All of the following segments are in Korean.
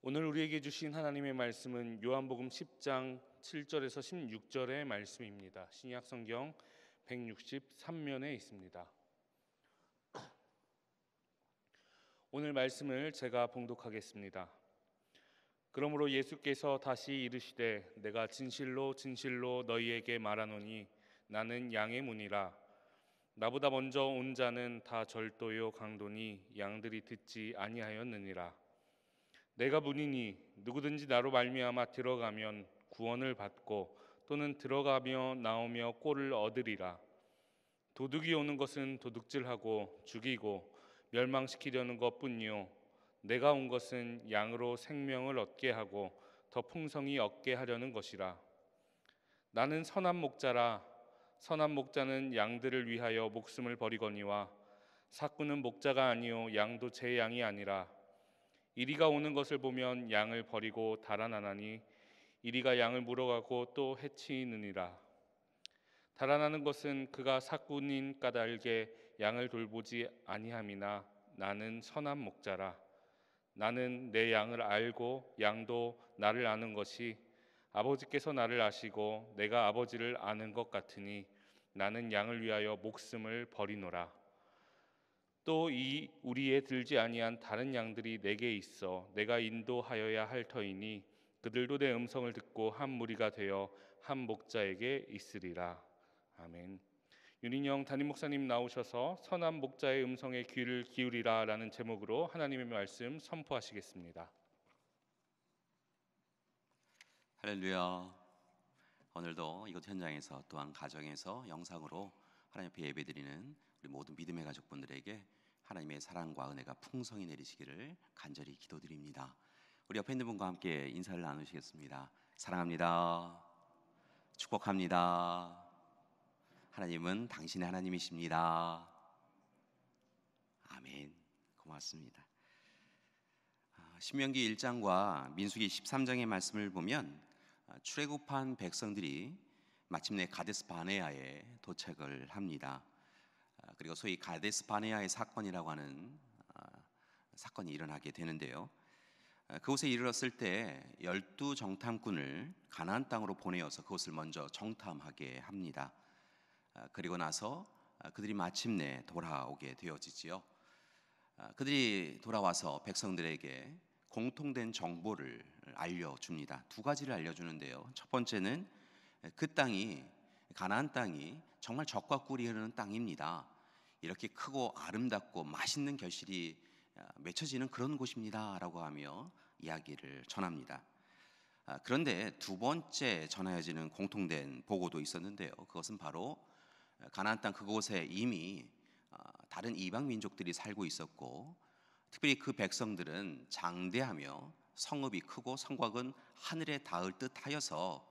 오늘 우리에게 주신 하나님의 말씀은 요한복음 10장 7절에서 16절의 말씀입니다. 신약 성경 163면에 있습니다. 오늘 말씀을 제가 봉독하겠습니다. 그러므로 예수께서 다시 이르시되 내가 진실로 진실로 너희에게 말하노니 나는 양의 문이라. 나보다 먼저 온 자는 다 절도요 강도니 양들이 듣지 아니하였느니라. 내가 문이니 누구든지 나로 말미암아 들어가면 구원을 받고 또는 들어가며 나오며 꼴을 얻으리라. 도둑이 오는 것은 도둑질하고 죽이고 멸망시키려는 것뿐이요 내가 온 것은 양으로 생명을 얻게 하고 더 풍성히 얻게 하려는 것이라. 나는 선한 목자라. 선한 목자는 양들을 위하여 목숨을 버리거니와 삭구는 목자가 아니요 양도 제 양이 아니라. 이리가 오는 것을 보면 양을 버리고 달아나나니 이리가 양을 물어가고 또 해치느니라. 달아나는 것은 그가 삭군인 까닭에 양을 돌보지 아니함이나 나는 선한 목자라. 나는 내 양을 알고 양도 나를 아는 것이 아버지께서 나를 아시고 내가 아버지를 아는 것 같으니 나는 양을 위하여 목숨을 버리노라. 또 이 우리에 들지 아니한 다른 양들이 내게 있어 내가 인도하여야 할 터이니 그들도 내 음성을 듣고 한 무리가 되어 한 목자에게 있으리라. 아멘. 윤인영 담임 목사님 나오셔서 선한 목자의 음성에 귀를 기울이라 라는 제목으로 하나님의 말씀 선포하시겠습니다. 할렐루야. 오늘도 이곳 현장에서 또한 가정에서 영상으로 하나님 앞에 예배드리는 우리 모든 믿음의 가족분들에게 하나님의 사랑과 은혜가 풍성히 내리시기를 간절히 기도드립니다. 우리 옆에 있는 분과 함께 인사를 나누시겠습니다. 사랑합니다. 축복합니다. 하나님은 당신의 하나님이십니다. 아멘. 고맙습니다. 신명기 1장과 민수기 13장의 말씀을 보면 출애굽한 백성들이 마침내 가데스 바네아에 도착을 합니다. 그리고 소위 가데스 바네아의 사건이라고 하는 사건이 일어나게 되는데요. 그곳에 이르렀을 때 12정탐꾼을 가나안 땅으로 보내어서 그곳을 먼저 정탐하게 합니다. 그리고 나서 그들이 마침내 돌아오게 되어지지요. 그들이 돌아와서 백성들에게 공통된 정보를 알려줍니다. 두 가지를 알려주는데요. 첫 번째는 그 땅이, 가나안 땅이 정말 젖과 꿀이 흐르는 땅입니다. 이렇게 크고 아름답고 맛있는 결실이 맺혀지는 그런 곳입니다 라고 하며 이야기를 전합니다. 그런데 두 번째 전해지는 공통된 보고도 있었는데요. 그것은 바로 가나안 땅 그곳에 이미 다른 이방 민족들이 살고 있었고, 특별히 그 백성들은 장대하며 성읍이 크고 성곽은 하늘에 닿을 듯 하여서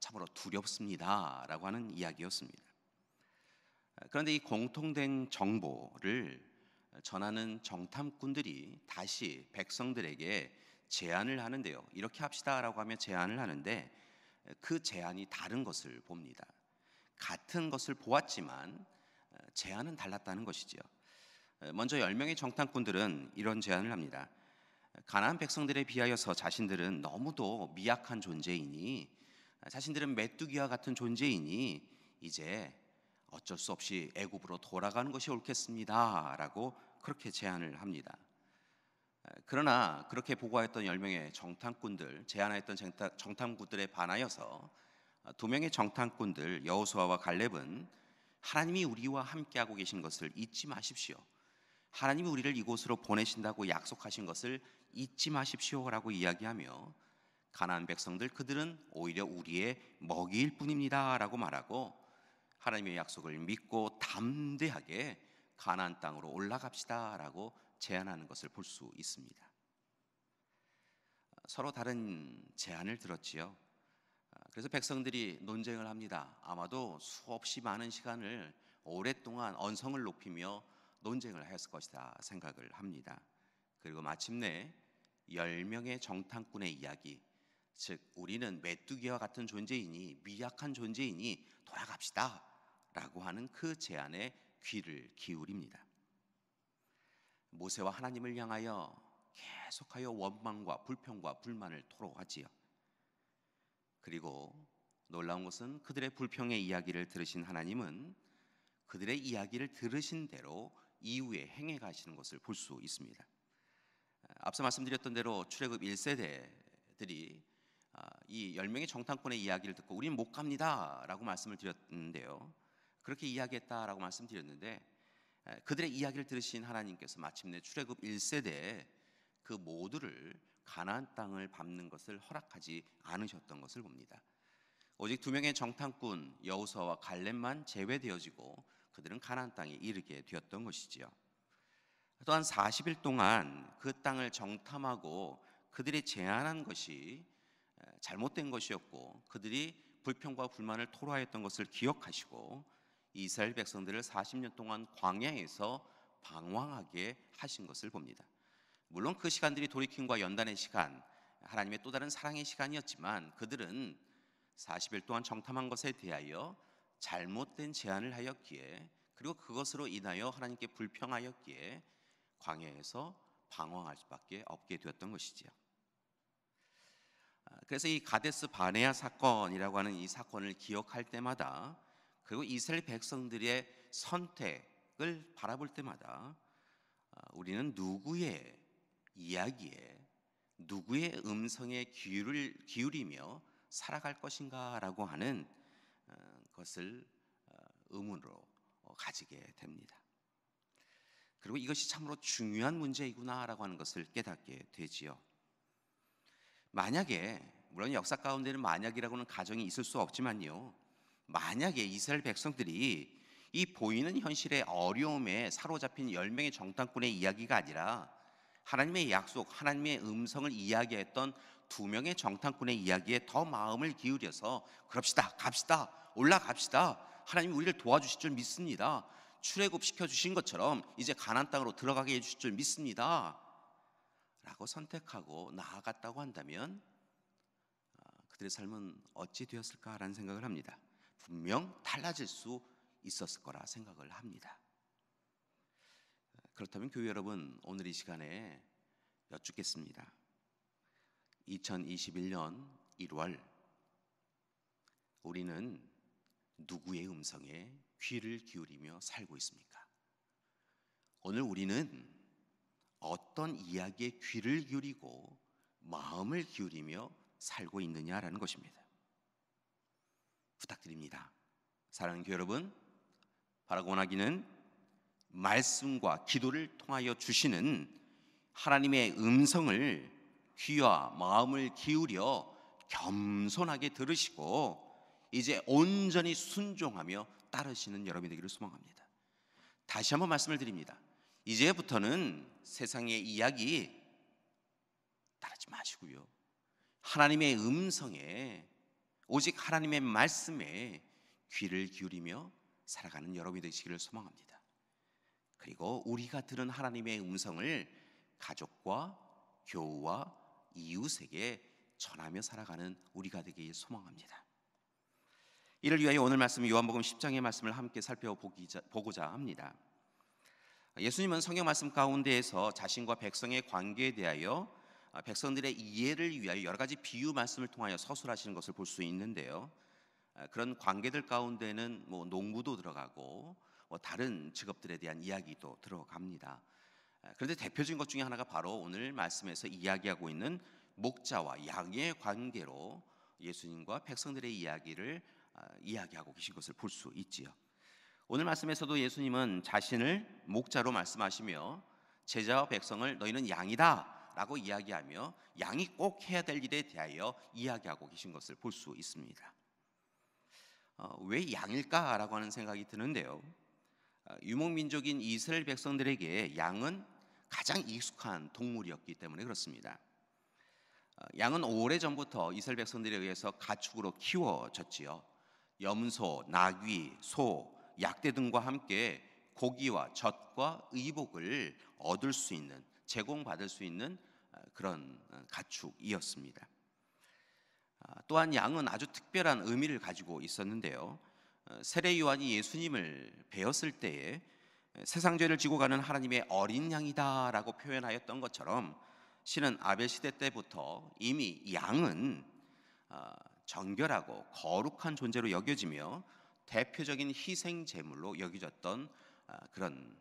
참으로 두렵습니다 라고 하는 이야기였습니다. 그런데 이 공통된 정보를 전하는 정탐꾼들이 다시 백성들에게 제안을 하는데요. 이렇게 합시다 라고 하며 제안을 하는데 그 제안이 다른 것을 봅니다. 같은 것을 보았지만 제안은 달랐다는 것이지요. 먼저 10명의 정탐꾼들은 이런 제안을 합니다. 가나안 백성들에 비하여서 자신들은 너무도 미약한 존재이니, 자신들은 메뚜기와 같은 존재이니 이제 어쩔 수 없이 애굽으로 돌아가는 것이 옳겠습니다 라고 그렇게 제안을 합니다. 그러나 그렇게 보고하였던 10명의 정탐꾼들, 제안하였던 정탐꾼들에 반하여서 2명의 정탐꾼들 여호수아와 갈렙은 하나님이 우리와 함께하고 계신 것을 잊지 마십시오. 하나님이 우리를 이곳으로 보내신다고 약속하신 것을 잊지 마십시오 라고 이야기하며, 가나안 백성들 그들은 오히려 우리의 먹이일 뿐입니다 라고 말하고 하나님의 약속을 믿고 담대하게 가나안 땅으로 올라갑시다 라고 제안하는 것을 볼 수 있습니다. 서로 다른 제안을 들었지요. 그래서 백성들이 논쟁을 합니다. 아마도 수없이 많은 시간을 오랫동안 언성을 높이며 논쟁을 했을 것이다 생각을 합니다. 그리고 마침내 10명의 정탐꾼의 이야기, 즉 우리는 메뚜기와 같은 존재이니, 미약한 존재이니 돌아갑시다 라고 하는 그 제안에 귀를 기울입니다. 모세와 하나님을 향하여 계속하여 원망과 불평과 불만을 토로하지요. 그리고 놀라운 것은 그들의 불평의 이야기를 들으신 하나님은 그들의 이야기를 들으신 대로 이후에 행해 가시는 것을 볼 수 있습니다. 앞서 말씀드렸던 대로 출애굽 1세대들이 이 10명의 정탐꾼의 이야기를 듣고 우리는 못 갑니다 라고 말씀을 드렸는데요, 그렇게 이야기했다라고 말씀드렸는데, 그들의 이야기를 들으신 하나님께서 마침내 출애굽 1세대에 그 모두를 가나안 땅을 밟는 것을 허락하지 않으셨던 것을 봅니다. 오직 2명의 정탐꾼 여호수아와 갈렙만 제외되어지고 그들은 가나안 땅에 이르게 되었던 것이지요. 또한 40일 동안 그 땅을 정탐하고 그들이 제안한 것이 잘못된 것이었고 그들이 불평과 불만을 토로하였던 것을 기억하시고 이스라엘 백성들을 40년 동안 광야에서 방황하게 하신 것을 봅니다. 물론 그 시간들이 돌이킴과 연단의 시간, 하나님의 또 다른 사랑의 시간이었지만 그들은 40일 동안 정탐한 것에 대하여 잘못된 제안을 하였기에, 그리고 그것으로 인하여 하나님께 불평하였기에 광야에서 방황할 수밖에 없게 되었던 것이지요. 그래서 이 가데스 바네아 사건이라고 하는 이 사건을 기억할 때마다, 그리고 이스라엘 백성들의 선택을 바라볼 때마다 우리는 누구의 이야기에, 누구의 음성에 귀를 기울이며 살아갈 것인가라고 하는 것을 의문으로 가지게 됩니다. 그리고 이것이 참으로 중요한 문제이구나라고 하는 것을 깨닫게 되지요. 만약에, 물론 역사 가운데는 만약이라고는 가정이 있을 수 없지만요, 만약에 이스라엘 백성들이 이 보이는 현실의 어려움에 사로잡힌 10명의 정탐꾼의 이야기가 아니라 하나님의 약속, 하나님의 음성을 이야기했던 2명의 정탐꾼의 이야기에 더 마음을 기울여서 그럽시다, 갑시다, 올라갑시다, 하나님 우리를 도와주실 줄 믿습니다, 출애굽 시켜주신 것처럼 이제 가나안 땅으로 들어가게 해주실 줄 믿습니다 라고 선택하고 나아갔다고 한다면 그들의 삶은 어찌 되었을까라는 생각을 합니다. 분명 달라질 수 있었을 거라 생각을 합니다. 그렇다면 교회 여러분, 오늘 이 시간에 여쭙겠습니다. 2021년 1월 우리는 누구의 음성에 귀를 기울이며 살고 있습니까? 오늘 우리는 어떤 이야기에 귀를 기울이고 마음을 기울이며 살고 있느냐라는 것입니다. 부탁드립니다. 사랑하는 교회 여러분, 바라고 원하기는 말씀과 기도를 통하여 주시는 하나님의 음성을 귀와 마음을 기울여 겸손하게 들으시고 이제 온전히 순종하며 따르시는 여러분이 되기를 소망합니다. 다시 한번 말씀을 드립니다. 이제부터는 세상의 이야기 따르지 마시고요, 하나님의 음성에, 오직 하나님의 말씀에 귀를 기울이며 살아가는 여러분이 되시기를 소망합니다. 그리고 우리가 들은 하나님의 음성을 가족과 교우와 이웃에게 전하며 살아가는 우리가 되기를 소망합니다. 이를 위하여 오늘 말씀 요한복음 10장의 말씀을 함께 살펴보고자 합니다. 예수님은 성경 말씀 가운데에서 자신과 백성의 관계에 대하여 백성들의 이해를 위하여 여러 가지 비유 말씀을 통하여 서술하시는 것을 볼 수 있는데요, 그런 관계들 가운데는 농부도 들어가고 다른 직업들에 대한 이야기도 들어갑니다. 그런데 대표적인 것 중에 하나가 바로 오늘 말씀에서 이야기하고 있는 목자와 양의 관계로 예수님과 백성들의 이야기를 이야기하고 계신 것을 볼 수 있지요. 오늘 말씀에서도 예수님은 자신을 목자로 말씀하시며 제자와 백성을 너희는 양이다 라고 이야기하며 양이 꼭 해야 될 일에 대하여 이야기하고 계신 것을 볼 수 있습니다. 왜 양일까라고 하는 생각이 드는데요, 유목민족인 이스라엘 백성들에게 양은 가장 익숙한 동물이었기 때문에 그렇습니다. 양은 오래전부터 이스라엘 백성들에 의해서 가축으로 키워졌지요. 염소, 나귀, 소, 약대 등과 함께 고기와 젖과 의복을 얻을 수 있는, 제공받을 수 있는 그런 가축이었습니다. 또한 양은 아주 특별한 의미를 가지고 있었는데요, 세례 요한이 예수님을 배웠을 때에 세상 죄를 지고 가는 하나님의 어린 양이다 라고 표현하였던 것처럼 실은 아벨 시대 때부터 이미 양은 정결하고 거룩한 존재로 여겨지며 대표적인 희생 제물로 여겨졌던 그런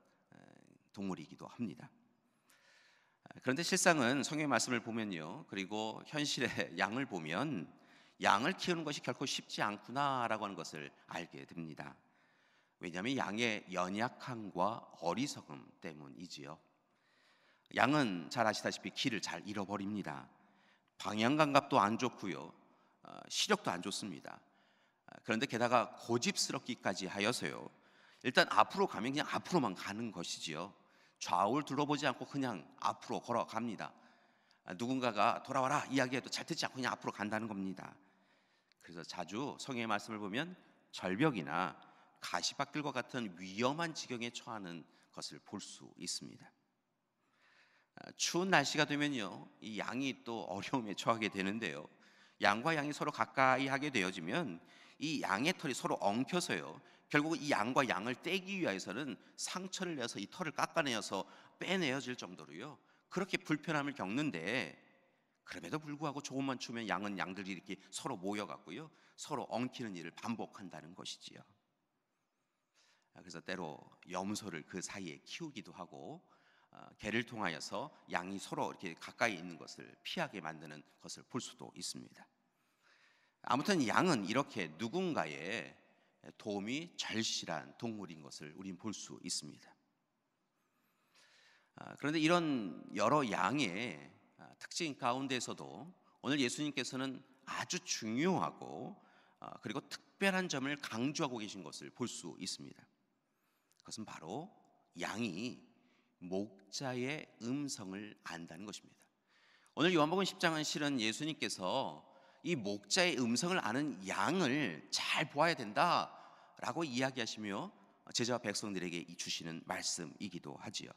동물이기도 합니다. 그런데 실상은 성경의 말씀을 보면요, 그리고 현실의 양을 보면 양을 키우는 것이 결코 쉽지 않구나라고 하는 것을 알게 됩니다. 왜냐하면 양의 연약함과 어리석음 때문이지요. 양은 잘 아시다시피 길을 잘 잃어버립니다. 방향 감각도 안 좋고요, 시력도 안 좋습니다. 그런데 게다가 고집스럽기까지 하여서요, 일단 앞으로 가면 그냥 앞으로만 가는 것이지요. 좌우를 둘러보지 않고 그냥 앞으로 걸어갑니다. 누군가가 돌아와라 이야기해도 잘 듣지 않고 그냥 앞으로 간다는 겁니다. 그래서 자주 성경의 말씀을 보면 절벽이나 가시밭길과 같은 위험한 지경에 처하는 것을 볼 수 있습니다. 추운 날씨가 되면요, 이 양이 또 어려움에 처하게 되는데요, 양과 양이 서로 가까이 하게 되어지면 이 양의 털이 서로 엉켜서요, 결국 이 양과 양을 떼기 위해서는 상처를 내서 이 털을 깎아내어서 빼내어질 정도로요, 그렇게 불편함을 겪는데, 그럼에도 불구하고 조금만 추우면 양은 양들이 이렇게 서로 모여갖고요, 서로 엉키는 일을 반복한다는 것이지요. 그래서 때로 염소를 그 사이에 키우기도 하고, 개를 통하여서 양이 서로 이렇게 가까이 있는 것을 피하게 만드는 것을 볼 수도 있습니다. 아무튼 양은 이렇게 누군가의 도움이 절실한 동물인 것을 우리는 볼 수 있습니다. 그런데 이런 여러 양의 특징 가운데서도 오늘 예수님께서는 아주 중요하고 그리고 특별한 점을 강조하고 계신 것을 볼 수 있습니다. 그것은 바로 양이 목자의 음성을 안다는 것입니다. 오늘 요한복음 10장은 실은 예수님께서 이 목자의 음성을 아는 양을 잘 보아야 된다라고 이야기하시며 제자와 백성들에게 주시는 말씀이기도 하지요.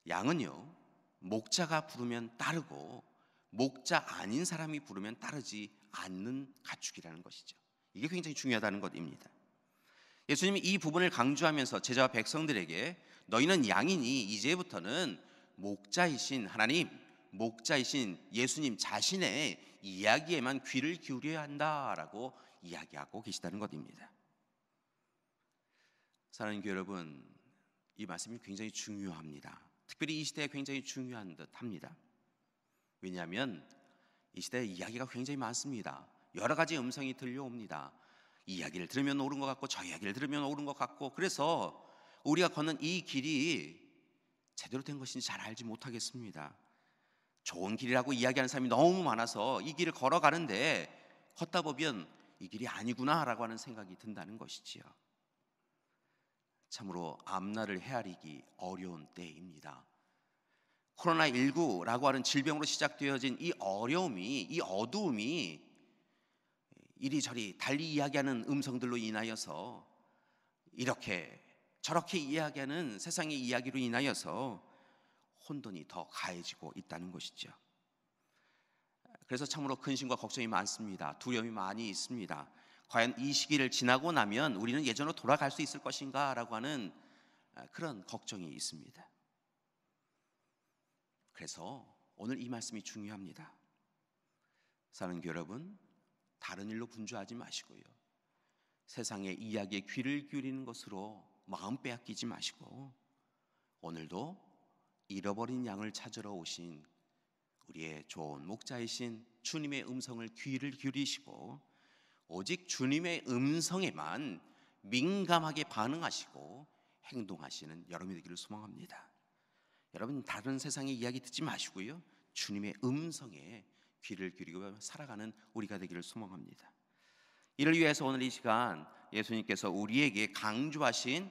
양은요, 목자가 부르면 따르고 목자 아닌 사람이 부르면 따르지 않는 가축이라는 것이죠. 이게 굉장히 중요하다는 것입니다. 예수님이 이 부분을 강조하면서 제자와 백성들에게 너희는 양이니 이제부터는 목자이신 하나님, 목자이신 예수님 자신의 이야기에만 귀를 기울여야 한다라고 이야기하고 계시다는 것입니다. 사랑하는 교회 여러분, 이 말씀이 굉장히 중요합니다. 특별히 이 시대에 굉장히 중요한 듯 합니다. 왜냐하면 이 시대에 이야기가 굉장히 많습니다. 여러 가지 음성이 들려옵니다. 이 이야기를 들으면 옳은 것 같고 저 이야기를 들으면 옳은 것 같고, 그래서 우리가 걷는 이 길이 제대로 된 것인지 잘 알지 못하겠습니다. 좋은 길이라고 이야기하는 사람이 너무 많아서 이 길을 걸어가는데 걷다 보면 이 길이 아니구나라고 하는 생각이 든다는 것이지요. 참으로 앞날을 헤아리기 어려운 때입니다. 코로나19라고 하는 질병으로 시작되어진 이 어려움이, 이 어두움이 이리저리 달리 이야기하는 음성들로 인하여서 이렇게 저렇게 이야기하는 세상의 이야기로 인하여서 혼돈이 더 가해지고 있다는 것이죠. 그래서 참으로 근심과 걱정이 많습니다. 두려움이 많이 있습니다. 과연 이 시기를 지나고 나면 우리는 예전으로 돌아갈 수 있을 것인가 라고 하는 그런 걱정이 있습니다. 그래서 오늘 이 말씀이 중요합니다. 사랑하는 교회 여러분, 다른 일로 분주하지 마시고요, 세상의 이야기에 귀를 기울이는 것으로 마음 빼앗기지 마시고, 오늘도 잃어버린 양을 찾으러 오신 우리의 좋은 목자이신 주님의 음성을 귀를 기울이시고 오직 주님의 음성에만 민감하게 반응하시고 행동하시는 여러분이 되기를 소망합니다. 여러분, 다른 세상의 이야기 듣지 마시고요, 주님의 음성에 귀를 기울이고 살아가는 우리가 되기를 소망합니다. 이를 위해서 오늘 이 시간 예수님께서 우리에게 강조하신,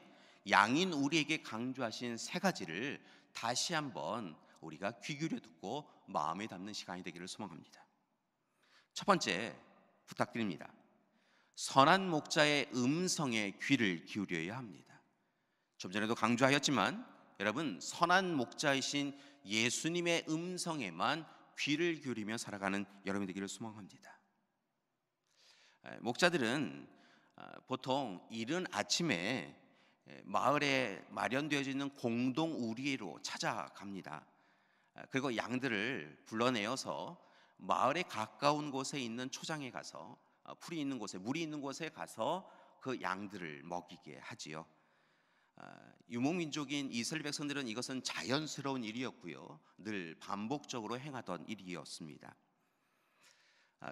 양인 우리에게 강조하신 세 가지를 다시 한번 우리가 귀 기울여 듣고 마음에 담는 시간이 되기를 소망합니다. 첫 번째 부탁드립니다. 선한 목자의 음성에 귀를 기울여야 합니다. 좀 전에도 강조하였지만 여러분, 선한 목자이신 예수님의 음성에만 귀를 기울이며 살아가는 여러분이 되기를 소망합니다. 목자들은 보통 이른 아침에 마을에 마련되어져 있는 공동 우리로 찾아갑니다. 그리고 양들을 불러내어서 마을에 가까운 곳에 있는 초장에 가서 풀이 있는 곳에, 물이 있는 곳에 가서 그 양들을 먹이게 하지요. 유목민족인 이스라엘 백성들은 이것은 자연스러운 일이었고요, 늘 반복적으로 행하던 일이었습니다.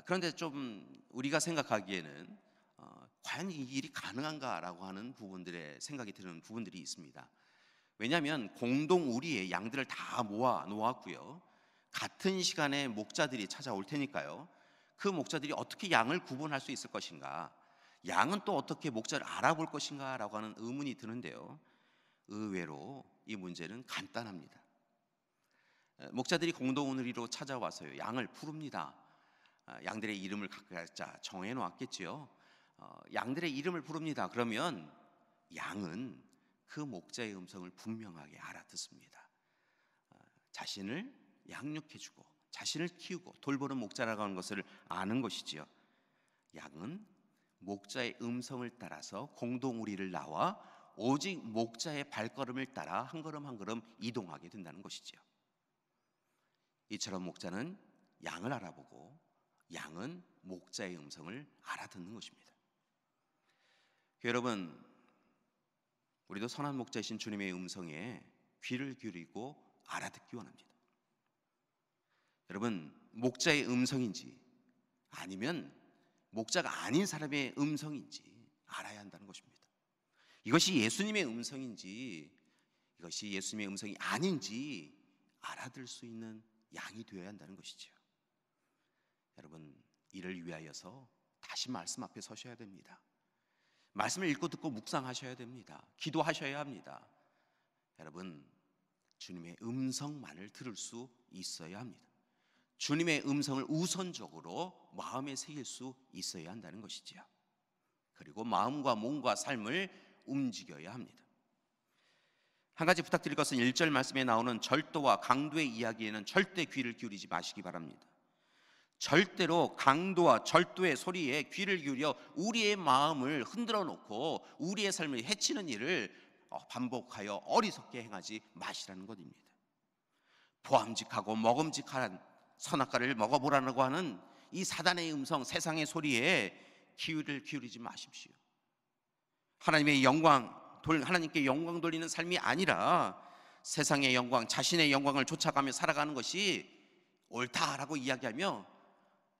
그런데 좀 우리가 생각하기에는 과연 이 일이 가능한가라고 하는 부분들의 생각이 드는 부분들이 있습니다. 왜냐하면 공동 우리의 양들을 다 모아 놓았고요, 같은 시간에 목자들이 찾아올 테니까요, 그 목자들이 어떻게 양을 구분할 수 있을 것인가, 양은 또 어떻게 목자를 알아볼 것인가 라고 하는 의문이 드는데요, 의외로 이 문제는 간단합니다. 목자들이 공동 우리로 찾아와서요, 양을 부릅니다. 양들의 이름을 각자 정해 놓았겠지요. 양들의 이름을 부릅니다. 그러면 양은 그 목자의 음성을 분명하게 알아듣습니다. 자신을 양육해주고 자신을 키우고 돌보는 목자라고 하는 것을 아는 것이지요. 양은 목자의 음성을 따라서 공동 우리를 나와 오직 목자의 발걸음을 따라 한 걸음 한 걸음 이동하게 된다는 것이지요. 이처럼 목자는 양을 알아보고 양은 목자의 음성을 알아듣는 것입니다. 여러분, 우리도 선한 목자이신 주님의 음성에 귀를 기울이고 알아듣기 원합니다. 여러분, 목자의 음성인지 아니면 목자가 아닌 사람의 음성인지 알아야 한다는 것입니다. 이것이 예수님의 음성인지 이것이 예수님의 음성이 아닌지 알아들 수 있는 양이 되어야 한다는 것이죠. 여러분, 이를 위하여서 다시 말씀 앞에 서셔야 됩니다. 말씀을 읽고 듣고 묵상하셔야 됩니다. 기도하셔야 합니다. 여러분, 주님의 음성만을 들을 수 있어야 합니다. 주님의 음성을 우선적으로 마음에 새길 수 있어야 한다는 것이지요. 그리고 마음과 몸과 삶을 움직여야 합니다. 한 가지 부탁드릴 것은 1절 말씀에 나오는 절도와 강도의 이야기에는 절대 귀를 기울이지 마시기 바랍니다. 절대로 강도와 절도의 소리에 귀를 기울여 우리의 마음을 흔들어 놓고 우리의 삶을 해치는 일을 반복하여 어리석게 행하지 마시라는 것입니다. 보암직하고 먹음직한 선악과를 먹어보라고 하는 이 사단의 음성, 세상의 소리에 귀를 기울이지 마십시오. 하나님의 영광, 하나님께 영광 돌리는 삶이 아니라 세상의 영광, 자신의 영광을 쫓아가며 살아가는 것이 옳다라고 이야기하며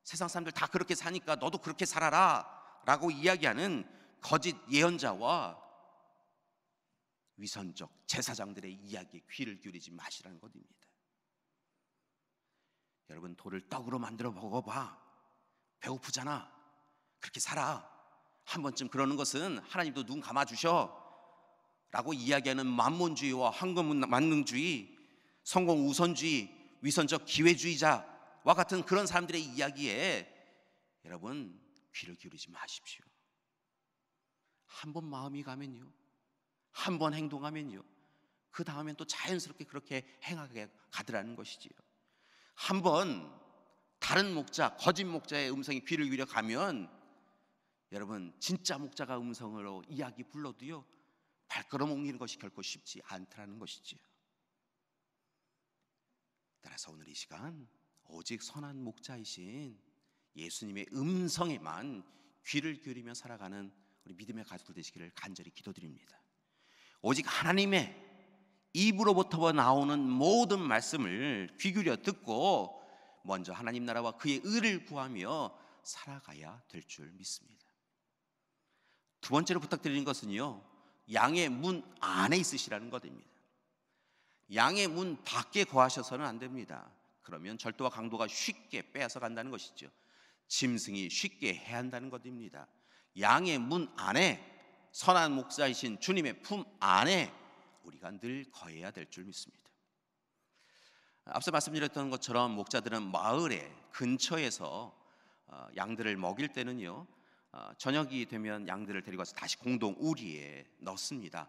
세상 사람들 다 그렇게 사니까 너도 그렇게 살아라 라고 이야기하는 거짓 예언자와 위선적 제사장들의 이야기에 귀를 기울이지 마시라는 것입니다. 여러분, 돌을 떡으로 만들어 먹어봐. 배고프잖아. 그렇게 살아. 한 번쯤 그러는 것은 하나님도 눈 감아주셔 라고 이야기하는 만몬주의와 황금만능주의, 성공 우선주의, 위선적 기회주의자와 같은 그런 사람들의 이야기에 여러분 귀를 기울이지 마십시오. 한 번 마음이 가면요, 한 번 행동하면요, 그 다음엔 또 자연스럽게 그렇게 행하게 가더라는 것이지요. 한 번 다른 목자, 거짓 목자의 음성에 귀를 기울여 가면 여러분 진짜 목자가 음성으로 이야기 불러도요 발걸음 옮기는 것이 결코 쉽지 않다는 것이지요. 따라서 오늘 이 시간 오직 선한 목자이신 예수님의 음성에만 귀를 기울이며 살아가는 우리 믿음의 가족들 되시기를 간절히 기도드립니다. 오직 하나님의 입으로부터 나오는 모든 말씀을 귀 기울여 듣고 먼저 하나님 나라와 그의 의를 구하며 살아가야 될 줄 믿습니다. 두 번째로 부탁드리는 것은요, 양의 문 안에 있으시라는 것입니다. 양의 문 밖에 거하셔서는 안 됩니다. 그러면 절도와 강도가 쉽게 빼앗아 간다는 것이죠. 짐승이 쉽게 해한다는 것입니다. 양의 문 안에, 선한 목자이신 주님의 품 안에 우리가 늘 거해야 될 줄 믿습니다. 앞서 말씀드렸던 것처럼 목자들은 마을의 근처에서 양들을 먹일 때는요, 저녁이 되면 양들을 데리고 와서 다시 공동 우리에 넣습니다.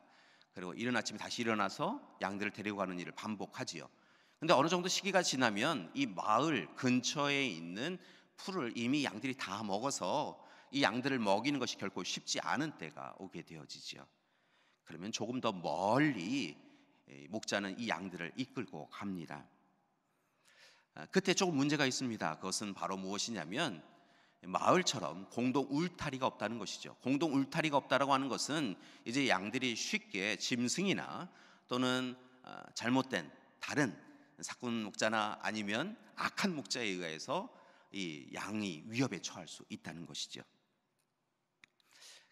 그리고 이른 아침에 다시 일어나서 양들을 데리고 가는 일을 반복하지요. 근데 어느 정도 시기가 지나면 이 마을 근처에 있는 풀을 이미 양들이 다 먹어서 이 양들을 먹이는 것이 결코 쉽지 않은 때가 오게 되어지죠. 그러면 조금 더 멀리 목자는 이 양들을 이끌고 갑니다. 그때 조금 문제가 있습니다. 그것은 바로 무엇이냐면 마을처럼 공동 울타리가 없다는 것이죠. 공동 울타리가 없다라고 하는 것은 이제 양들이 쉽게 짐승이나 또는 잘못된 다른 사꾼 목자나 아니면 악한 목자에 의해서 이 양이 위협에 처할 수 있다는 것이죠.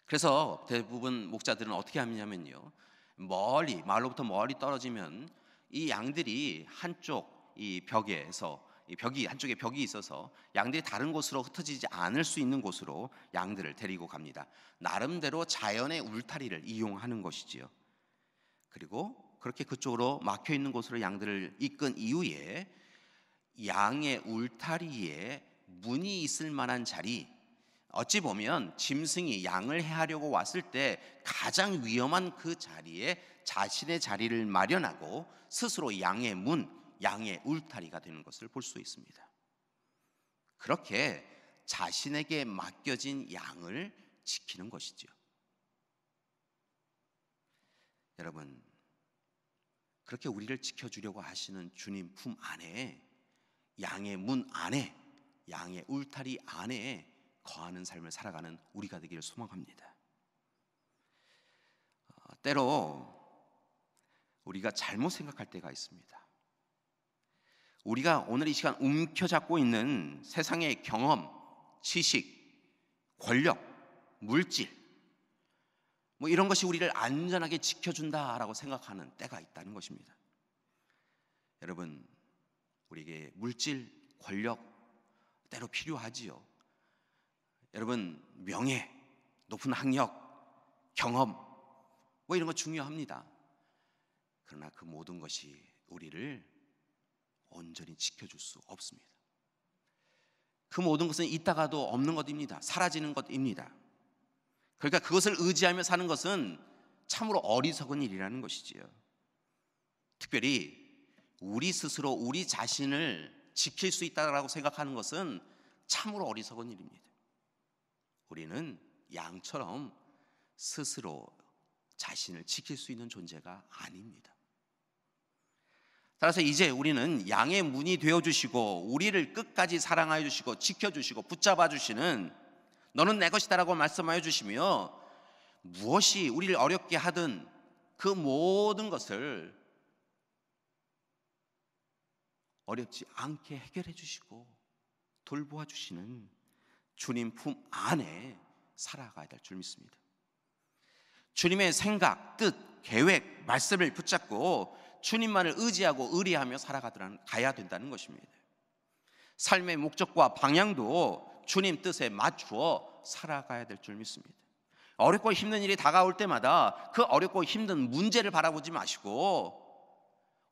그래서 대부분 목자들은 어떻게 하냐면요, 마을로부터 멀리 떨어지면 이 양들이 한쪽 이 벽에서 한쪽에 벽이 있어서 양들이 다른 곳으로 흩어지지 않을 수 있는 곳으로 양들을 데리고 갑니다. 나름대로 자연의 울타리를 이용하는 것이지요. 그리고 그렇게 그쪽으로 막혀 있는 곳으로 양들을 이끈 이후에 양의 울타리에 문이 있을 만한 자리, 어찌 보면 짐승이 양을 해하려고 왔을 때 가장 위험한 그 자리에 자신의 자리를 마련하고 스스로 양의 문, 양의 울타리가 되는 것을 볼 수 있습니다. 그렇게 자신에게 맡겨진 양을 지키는 것이죠. 여러분, 그렇게 우리를 지켜주려고 하시는 주님 품 안에, 양의 문 안에, 양의 울타리 안에 거하는 삶을 살아가는 우리가 되기를 소망합니다. 때로 우리가 잘못 생각할 때가 있습니다. 우리가 오늘 이 시간 움켜잡고 있는 세상의 경험, 지식, 권력, 물질, 이런 것이 우리를 안전하게 지켜준다라고 생각하는 때가 있다는 것입니다. 여러분, 우리에게 물질, 권력 때로 필요하지요. 여러분, 명예, 높은 학력, 경험 이런 거 중요합니다. 그러나 그 모든 것이 우리를 온전히 지켜줄 수 없습니다. 그 모든 것은 있다가도 없는 것입니다. 사라지는 것입니다. 그러니까 그것을 의지하며 사는 것은 참으로 어리석은 일이라는 것이지요. 특별히 우리 스스로 우리 자신을 지킬 수 있다고 생각하는 것은 참으로 어리석은 일입니다. 우리는 양처럼 스스로 자신을 지킬 수 있는 존재가 아닙니다. 따라서 이제 우리는 양의 문이 되어주시고 우리를 끝까지 사랑하여 주시고 지켜주시고 붙잡아 주시는 너는 내 것이다라고 말씀하여 주시며 무엇이 우리를 어렵게 하든 그 모든 것을 어렵지 않게 해결해 주시고 돌보아 주시는 주님 품 안에 살아가야 될 줄 믿습니다. 주님의 생각, 뜻, 계획, 말씀을 붙잡고 주님만을 의지하고 의뢰하며 살아가야 된다는 것입니다. 삶의 목적과 방향도 주님 뜻에 맞추어 살아가야 될 줄 믿습니다. 어렵고 힘든 일이 다가올 때마다 그 어렵고 힘든 문제를 바라보지 마시고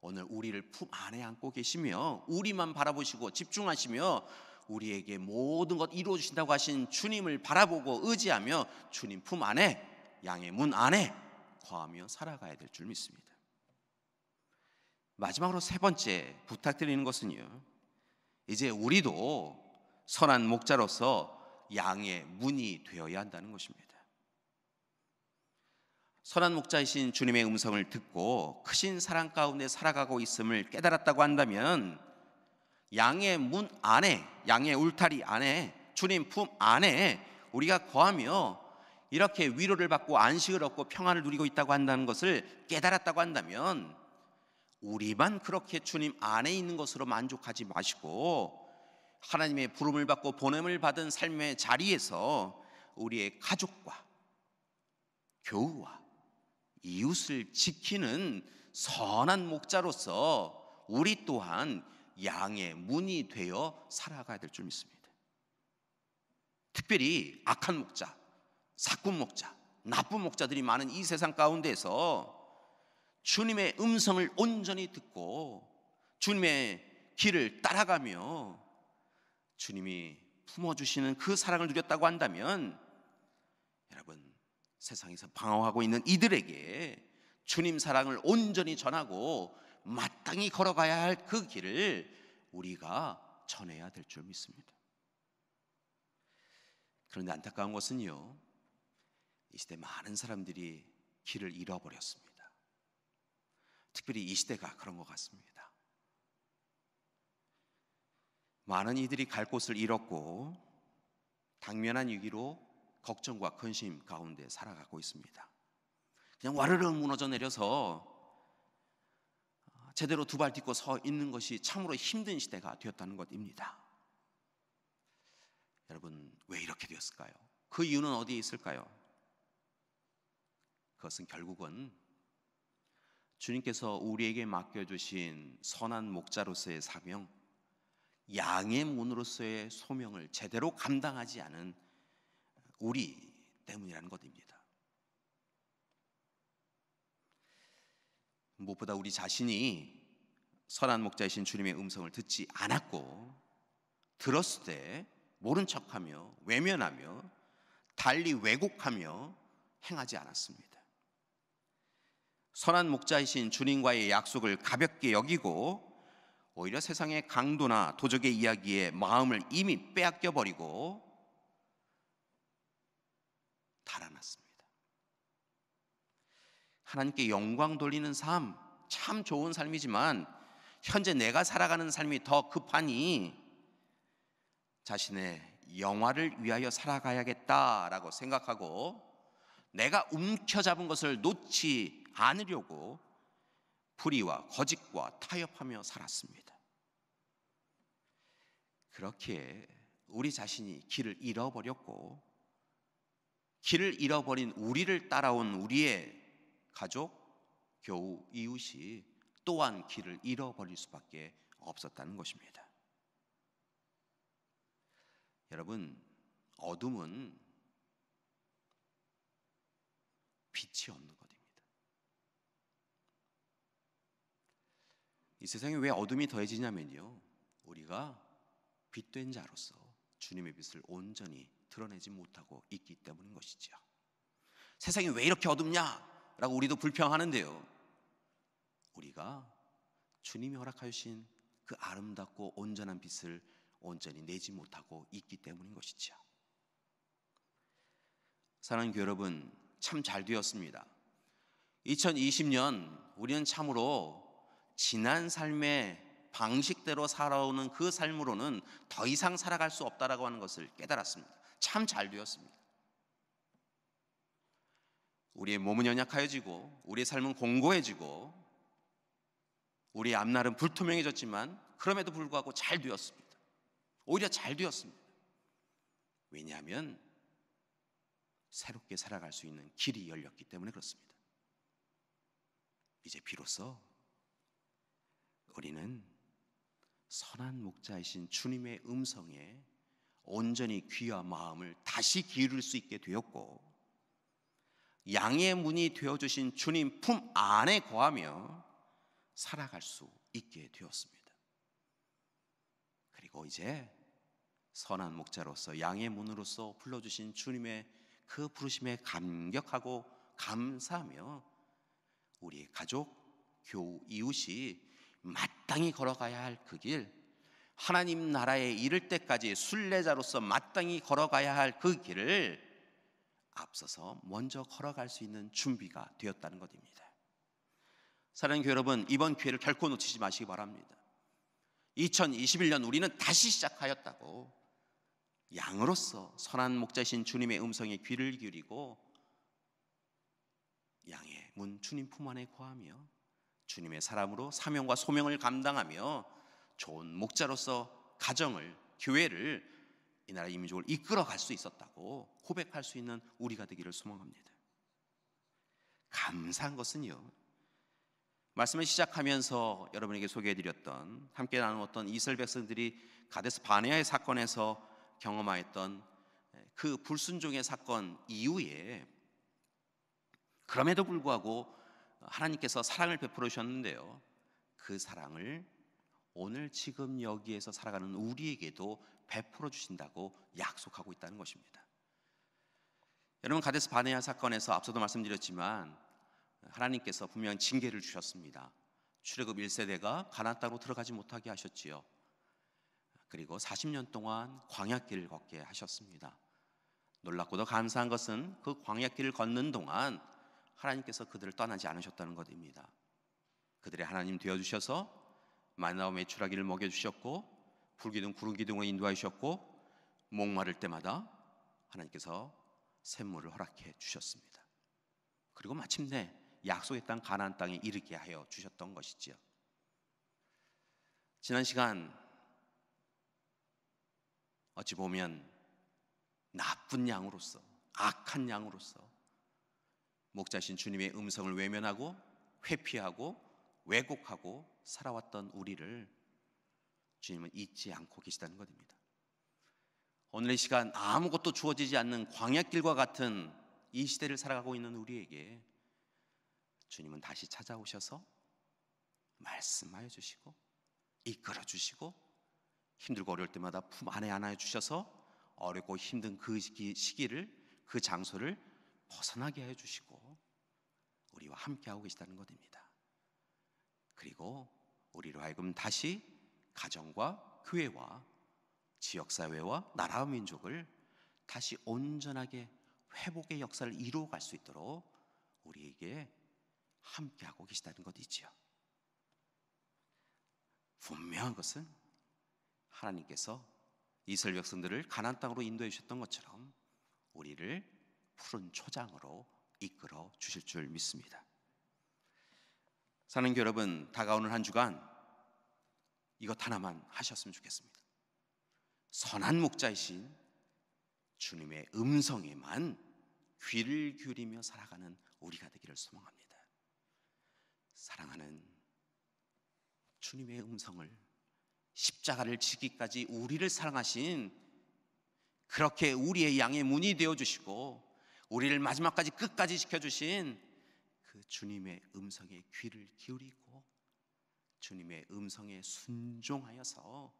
오늘 우리를 품 안에 안고 계시며 우리만 바라보시고 집중하시며 우리에게 모든 것 이루어 주신다고 하신 주님을 바라보고 의지하며 주님 품 안에, 양의 문 안에 거하며 살아가야 될 줄 믿습니다. 마지막으로 세 번째 부탁드리는 것은요, 이제 우리도 선한 목자로서 양의 문이 되어야 한다는 것입니다. 선한 목자이신 주님의 음성을 듣고 크신 사랑 가운데 살아가고 있음을 깨달았다고 한다면 양의 문 안에, 양의 울타리 안에, 주님 품 안에 우리가 거하며 이렇게 위로를 받고 안식을 얻고 평안을 누리고 있다고 한다는 것을 깨달았다고 한다면 우리만 그렇게 주님 안에 있는 것으로 만족하지 마시고 하나님의 부름을 받고 보냄을 받은 삶의 자리에서 우리의 가족과 교우와 이웃을 지키는 선한 목자로서 우리 또한 양의 문이 되어 살아가야 될 줄 믿습니다. 특별히 악한 목자, 사꾼 목자, 나쁜 목자들이 많은 이 세상 가운데서 주님의 음성을 온전히 듣고 주님의 길을 따라가며 주님이 품어주시는 그 사랑을 누렸다고 한다면 여러분, 세상에서 방황하고 있는 이들에게 주님 사랑을 온전히 전하고 마땅히 걸어가야 할 그 길을 우리가 전해야 될 줄 믿습니다. 그런데 안타까운 것은요, 이 시대 많은 사람들이 길을 잃어버렸습니다. 특별히 이 시대가 그런 것 같습니다. 많은 이들이 갈 곳을 잃었고 당면한 위기로 걱정과 근심 가운데 살아가고 있습니다. 그냥 와르르 무너져 내려서 제대로 두 발 딛고 서 있는 것이 참으로 힘든 시대가 되었다는 것입니다. 여러분, 왜 이렇게 되었을까요? 그 이유는 어디에 있을까요? 그것은 결국은 주님께서 우리에게 맡겨주신 선한 목자로서의 사명, 양의 문으로서의 소명을 제대로 감당하지 않은 우리 때문이라는 것입니다. 무엇보다 우리 자신이 선한 목자이신 주님의 음성을 듣지 않았고, 들었을 때 모른 척하며 외면하며 달리 왜곡하며 행하지 않았습니다. 선한 목자이신 주님과의 약속을 가볍게 여기고 오히려 세상의 강도나 도적의 이야기에 마음을 이미 빼앗겨 버리고 달아났습니다. 하나님께 영광 돌리는 삶, 참 좋은 삶이지만 현재 내가 살아가는 삶이 더 급하니 자신의 영화를 위하여 살아가야겠다라고 생각하고 내가 움켜잡은 것을 놓지 않으려고 불의와 거짓과 타협하며 살았습니다. 그렇게 우리 자신이 길을 잃어버렸고, 길을 잃어버린 우리를 따라온 우리의 가족, 교우, 이웃이 또한 길을 잃어버릴 수밖에 없었다는 것입니다. 여러분, 어둠은 빛이 없는 것입니다. 이 세상에 왜 어둠이 더해지냐면요, 우리가 빛된 자로서 주님의 빛을 온전히 드러내지 못하고 있기 때문인 것이죠. 세상이 왜 이렇게 어둡냐? 라고 우리도 불평하는데요, 우리가 주님이 허락하여 주신 그 아름답고 온전한 빛을 온전히 내지 못하고 있기 때문인 것이죠. 사랑하는 교회 여러분, 참 잘 되었습니다. 2020년 우리는 참으로 지난 삶의 방식대로 살아오는 그 삶으로는 더 이상 살아갈 수 없다라고 하는 것을 깨달았습니다. 참 잘 되었습니다. 우리의 몸은 연약하여지고 우리의 삶은 공고해지고 우리의 앞날은 불투명해졌지만 그럼에도 불구하고 잘 되었습니다. 오히려 잘 되었습니다. 왜냐하면 새롭게 살아갈 수 있는 길이 열렸기 때문에 그렇습니다. 이제 비로소 우리는 선한 목자이신 주님의 음성에 온전히 귀와 마음을 다시 기울일 수 있게 되었고, 양의 문이 되어주신 주님 품 안에 거하며 살아갈 수 있게 되었습니다. 그리고 이제 선한 목자로서 양의 문으로서 불러주신 주님의 그 부르심에 감격하고 감사하며 우리의 가족, 교우, 이웃이 마땅히 걸어가야 할 그 길, 하나님 나라에 이를 때까지 순례자로서 마땅히 걸어가야 할 그 길을 앞서서 먼저 걸어갈 수 있는 준비가 되었다는 것입니다. 사랑하는 교회 여러분, 이번 기회를 결코 놓치지 마시기 바랍니다. 2021년 우리는 다시 시작하였다고 양으로서 선한 목자신 주님의 음성에 귀를 기울이고 양의 문 주님 품 안에 거하며 주님의 사람으로 사명과 소명을 감당하며 좋은 목자로서 가정을, 교회를, 이 나라 이민족을 이끌어갈 수 있었다고 고백할 수 있는 우리가 되기를 소망합니다. 감사한 것은요, 말씀을 시작하면서 여러분에게 소개해드렸던, 함께 나누었던 이스라엘 백성들이 가데스 바네아의 사건에서 경험하였던 그 불순종의 사건 이후에 그럼에도 불구하고 하나님께서 사랑을 베풀어 주셨는데요, 그 사랑을 오늘 지금 여기에서 살아가는 우리에게도 베풀어 주신다고 약속하고 있다는 것입니다. 여러분, 가데스 바네아 사건에서 앞서도 말씀드렸지만 하나님께서 분명 징계를 주셨습니다. 출애굽 1세대가 가나안 땅으로 들어가지 못하게 하셨지요. 그리고 40년 동안 광야길을 걷게 하셨습니다. 놀랍고도 감사한 것은 그 광야길을 걷는 동안 하나님께서 그들을 떠나지 않으셨다는 것입니다. 그들의 하나님 되어주셔서 만나와 메추라기를 먹여주셨고 불기둥, 구름기둥을 인도하여 주셨고 목마를 때마다 하나님께서 샘물을 허락해 주셨습니다. 그리고 마침내 약속의 땅 가나안 땅에 이르게 하여 주셨던 것이지요. 지난 시간 어찌 보면 나쁜 양으로서, 악한 양으로서 목자신 주님의 음성을 외면하고 회피하고 왜곡하고 살아왔던 우리를 주님은 잊지 않고 계시다는 것입니다. 오늘의 시간 아무것도 주어지지 않는 광야길과 같은 이 시대를 살아가고 있는 우리에게 주님은 다시 찾아오셔서 말씀하여 주시고 이끌어 주시고 힘들고 어려울 때마다 품 안에 안아여 주셔서 어렵고 힘든 그 시기를, 그 장소를 벗어나게 하여 주시고 우리와 함께하고 계시다는 것입니다. 그리고 우리로 하여금 다시 가정과 교회와 지역사회와 나라와 민족을 다시 온전하게 회복의 역사를 이루어갈 수 있도록 우리에게 함께하고 계시다는 것이지요. 분명한 것은 하나님께서 이스라엘 백성들을 가나안 땅으로 인도해 주셨던 것처럼 우리를 푸른 초장으로 이끌어 주실 줄 믿습니다. 사랑하는 여러분, 다가오는 한 주간 이것 하나만 하셨으면 좋겠습니다. 선한 목자이신 주님의 음성에만 귀를 기울이며 살아가는 우리가 되기를 소망합니다. 사랑하는 주님의 음성을, 십자가를 지기까지 우리를 사랑하신, 그렇게 우리의 양의 문이 되어주시고 우리를 마지막까지 끝까지 지켜주신 그 주님의 음성에 귀를 기울이고 주님의 음성에 순종하여서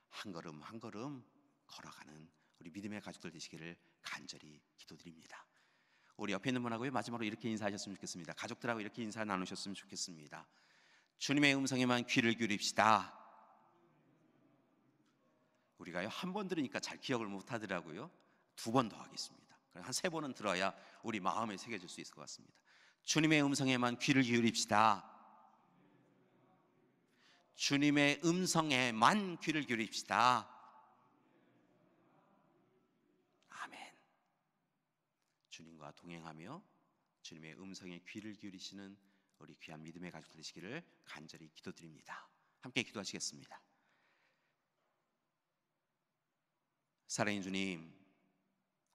한 걸음 한 걸음 걸어가는 우리 믿음의 가족들 되시기를 간절히 기도드립니다. 우리 옆에 있는 분하고 마지막으로 이렇게 인사하셨으면 좋겠습니다. 가족들하고 이렇게 인사 나누셨으면 좋겠습니다. 주님의 음성에만 귀를 기울입시다. 우리가요 한 번 들으니까 잘 기억을 못 하더라고요. 두 번 더 하겠습니다. 한 세 번은 들어야 우리 마음에 새겨질 수 있을 것 같습니다. 주님의 음성에만 귀를 기울입시다. 주님의 음성에만 귀를 기울입시다. 아멘. 주님과 동행하며 주님의 음성에 귀를 기울이시는 우리 귀한 믿음의 가족들 되시기를 간절히 기도드립니다. 함께 기도하시겠습니다. 사랑하는 주님,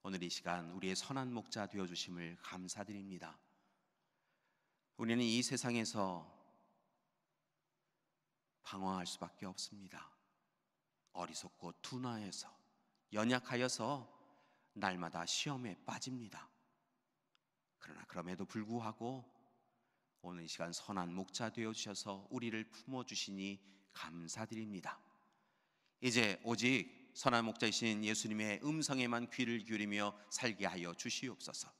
오늘 이 시간 우리의 선한 목자 되어주심을 감사드립니다. 우리는 이 세상에서 방황할 수밖에 없습니다. 어리석고 둔화해서 연약하여서 날마다 시험에 빠집니다. 그러나 그럼에도 불구하고 오늘 이 시간 선한 목자 되어주셔서 우리를 품어주시니 감사드립니다. 이제 오직 선한 목자이신 예수님의 음성에만 귀를 기울이며 살게 하여 주시옵소서.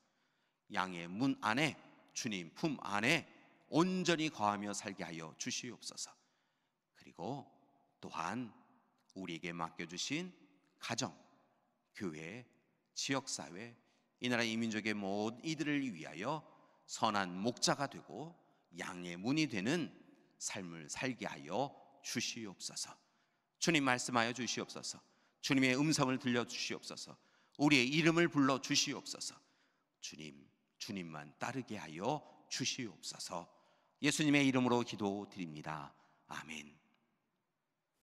양의 문 안에, 주님 품 안에 온전히 거하며 살게 하여 주시옵소서. 그리고 또한 우리에게 맡겨주신 가정, 교회, 지역사회, 이 나라 이 민족의 모든 이들을 위하여 선한 목자가 되고 양의 문이 되는 삶을 살게 하여 주시옵소서. 주님 말씀하여 주시옵소서. 주님의 음성을 들려주시옵소서. 우리의 이름을 불러 주시옵소서. 주님만 따르게 하여 주시옵소서. 예수님의 이름으로 기도드립니다. 아멘.